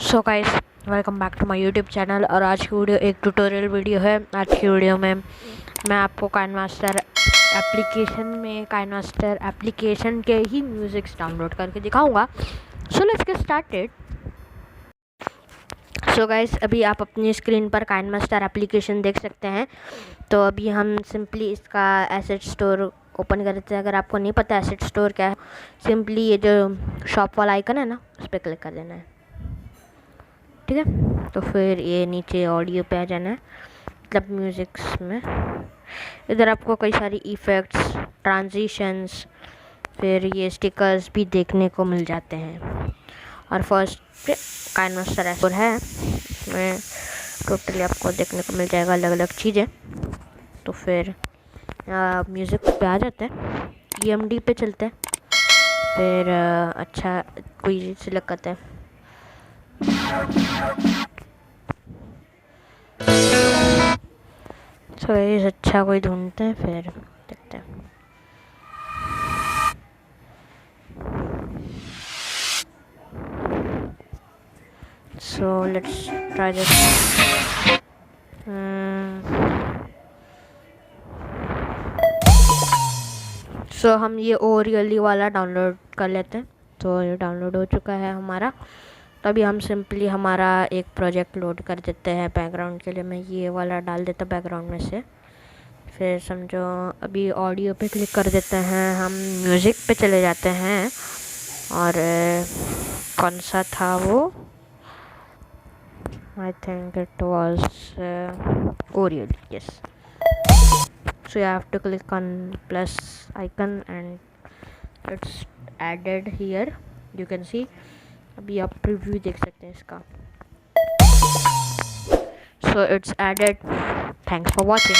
So guys, welcome back to my YouTube channel. और आज की वीडियो एक ट्यूटोरियल वीडियो है। आज की वीडियो में मैं आपको काइनमास्टर एप्लीकेशन के ही म्यूज़िक्स डाउनलोड करके दिखाऊंगा। So let's get started. So guys, अभी आप अपनी स्क्रीन पर काइनमास्टर एप्लीकेशन देख सकते हैं। तो अभी हम सिंपली इसका एसेट स्टोर ओपन कर देते हैं। अगर आपको नहीं पता एसेट स्टोर क्या है, सिंपली ये जो शॉप वाला आइकन है ना, उस पर क्लिक कर देना है। ठीक है, तो फिर ये नीचे ऑडियो पे आ जाना है, मतलब म्यूज़िक्स में। इधर आपको कई सारी इफ़ेक्ट्स, ट्रांजिशंस, फिर ये स्टिकर्स भी देखने को मिल जाते हैं। और फर्स्ट काइनमास्टर ऐप है, इसमें टोटली आपको देखने को मिल जाएगा अलग अलग चीज़ें। तो फिर म्यूज़िक पे आ जाते हैं, EMD पे चलते हैं, फिर अच्छा कोई सिलेक्ट करते हैं। तो ये अच्छा कोई ढूंढते हैं, फिर देखते हैं। So let's try this. So हम ये ओरियली वाला डाउनलोड कर लेते हैं। तो ये डाउनलोड हो चुका है हमारा। तो अभी हम सिंपली हमारा एक प्रोजेक्ट लोड कर देते हैं। बैकग्राउंड के लिए मैं ये वाला डाल देता हूँ बैकग्राउंड में से। फिर समझो अभी ऑडियो पे क्लिक कर देते हैं, हम म्यूज़िक पे चले जाते हैं। और कौन सा था वो, आई थिंक इट वॉज ओरियल, yes. So you have to click on plus icon and it's added here, you can see. अभी आप प्रीव्यू देख सकते हैं इसका। So it's added. Thanks for watching.